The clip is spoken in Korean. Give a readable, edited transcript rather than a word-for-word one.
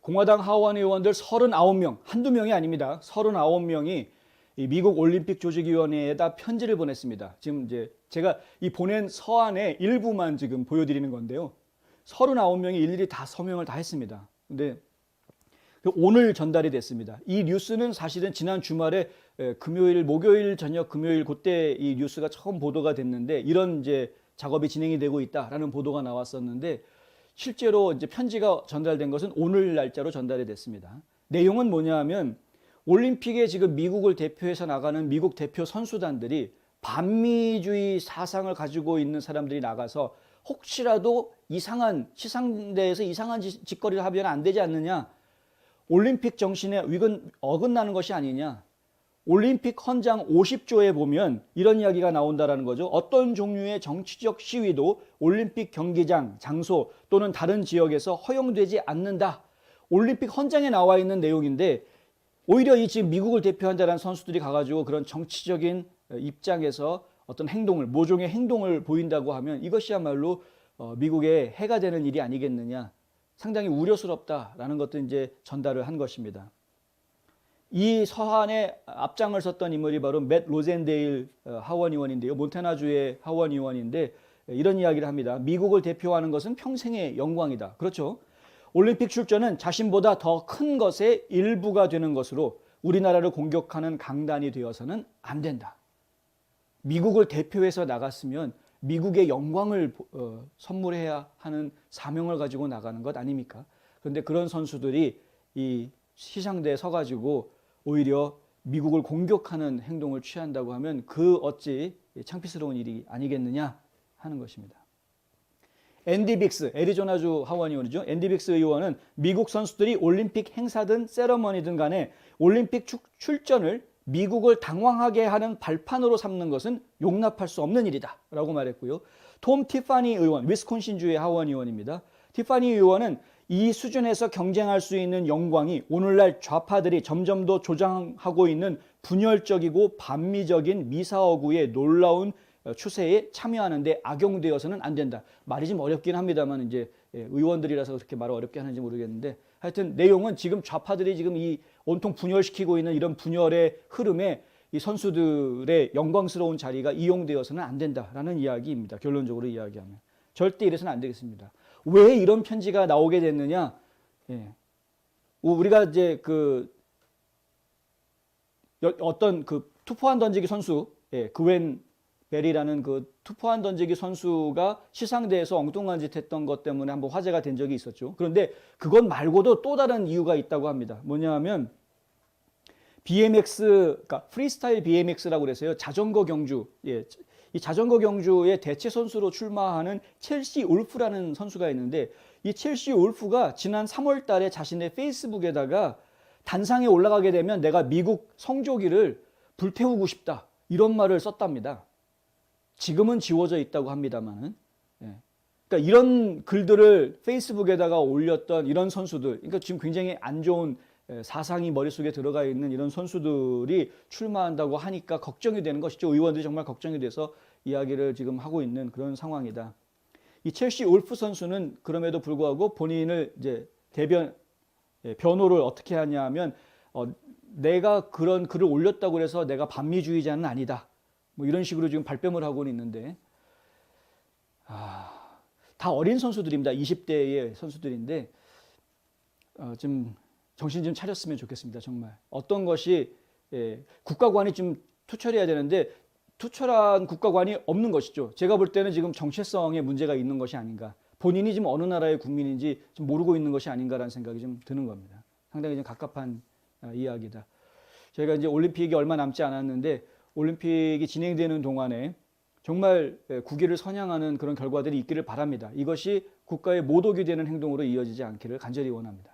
공화당 하원 의원들 39명, 한두 명이 아닙니다. 39명이 이 미국 올림픽 조직위원회에다 편지를 보냈습니다. 지금 이제 제가 이 보낸 서한의 일부만 지금 보여드리는 건데요. 39명이 일일이 다 서명을 다 했습니다. 근데 오늘 전달이 됐습니다. 이 뉴스는 사실은 지난 주말에 금요일, 목요일 저녁 금요일 그때 이 뉴스가 처음 보도가 됐는데 이런 이제 작업이 진행이 되고 있다라는 보도가 나왔었는데 실제로 이제 편지가 전달된 것은 오늘 날짜로 전달이 됐습니다. 내용은 뭐냐하면 올림픽에 지금 미국을 대표해서 나가는 미국 대표 선수단들이 반미주의 사상을 가지고 있는 사람들이 나가서 혹시라도 이상한 시상대에서 이상한 짓거리를 하면 안 되지 않느냐, 올림픽 정신에 어긋나는 것이 아니냐, 올림픽 헌장 50조에 보면 이런 이야기가 나온다라는 거죠. 어떤 종류의 정치적 시위도 올림픽 경기장, 장소 또는 다른 지역에서 허용되지 않는다. 올림픽 헌장에 나와 있는 내용인데 오히려 이 지금 미국을 대표한다는 선수들이 가가지고 그런 정치적인 입장에서 어떤 행동을, 모종의 행동을 보인다고 하면 이것이야말로 미국에 해가 되는 일이 아니겠느냐. 상당히 우려스럽다라는 것도 이제 전달을 한 것입니다. 이 서한에 앞장을 섰던 인물이 바로 맷 로젠데일 하원 의원인데요. 몬태나주의 하원 의원인데 이런 이야기를 합니다. 미국을 대표하는 것은 평생의 영광이다. 그렇죠. 올림픽 출전은 자신보다 더 큰 것의 일부가 되는 것으로 우리나라를 공격하는 강단이 되어서는 안 된다. 미국을 대표해서 나갔으면 미국의 영광을 선물해야 하는 사명을 가지고 나가는 것 아닙니까? 그런데 그런 선수들이 이 시상대에 서가지고 오히려 미국을 공격하는 행동을 취한다고 하면 그 어찌 창피스러운 일이 아니겠느냐 하는 것입니다. 앤디 빅스, 애리조나주 하원 의원이죠. 앤디 빅스 의원은 미국 선수들이 올림픽 행사든 세러머니든 간에 올림픽 출전을 미국을 당황하게 하는 발판으로 삼는 것은 용납할 수 없는 일이다 라고 말했고요. 톰 티파니 의원, 위스콘신주의 하원 의원입니다. 티파니 의원은 이 수준에서 경쟁할 수 있는 영광이 오늘날 좌파들이 점점 더 조장하고 있는 분열적이고 반미적인 미사어구의 놀라운 추세에 참여하는데 악용되어서는 안 된다. 말이 좀 어렵긴 합니다만 이제 의원들이라서 그렇게 말을 어렵게 하는지 모르겠는데 하여튼 내용은 지금 좌파들이 지금 이 온통 분열시키고 있는 이런 분열의 흐름에 이 선수들의 영광스러운 자리가 이용되어서는 안 된다라는 이야기입니다. 결론적으로 이야기하면 절대 이래서는 안 되겠습니다. 왜 이런 편지가 나오게 됐느냐? 우리가 이제 어떤 투포환 던지기 선수, 그웬 베리라는 그 투포환 던지기 선수가 시상대에서 엉뚱한 짓 했던 것 때문에 한번 화제가 된 적이 있었죠. 그런데 그것 말고도 또 다른 이유가 있다고 합니다. 뭐냐 하면 BMX, 그러니까 프리스타일 BMX라고 그래서요. 자전거 경주, 이 자전거 경주의 대체 선수로 출마하는 첼시 울프라는 선수가 있는데 이 첼시 울프가 지난 3월 달에 자신의 페이스북에다가 단상에 올라가게 되면 내가 미국 성조기를 불태우고 싶다. 이런 말을 썼답니다. 지금은 지워져 있다고 합니다만은. 그러니까 이런 글들을 페이스북에다가 올렸던 이런 선수들, 그러니까 지금 굉장히 안 좋은 사상이 머릿속에 들어가 있는 이런 선수들이 출마한다고 하니까 걱정이 되는 것이죠. 의원들이 정말 걱정이 돼서 이야기를 지금 하고 있는 그런 상황이다. 이 첼시 울프 선수는 그럼에도 불구하고 본인을 이제 변호를 어떻게 하냐 면 내가 그런 글을 올렸다고 해서 내가 반미주의자는 아니다. 뭐 이런 식으로 지금 발뺌을 하고는 있는데 다 어린 선수들입니다. 20대의 선수들인데 좀 정신 좀 차렸으면 좋겠습니다. 정말 어떤 것이 국가관이 좀 투철해야 되는데 투철한 국가관이 없는 것이죠. 제가 볼 때는 지금 정체성에 문제가 있는 것이 아닌가. 본인이 지금 어느 나라의 국민인지 좀 모르고 있는 것이 아닌가라는 생각이 좀 드는 겁니다. 상당히 좀 갑갑한 이야기다. 저희가 이제 올림픽이 얼마 남지 않았는데 올림픽이 진행되는 동안에 정말 국위를 선양하는 그런 결과들이 있기를 바랍니다. 이것이 국가의 모독이 되는 행동으로 이어지지 않기를 간절히 원합니다.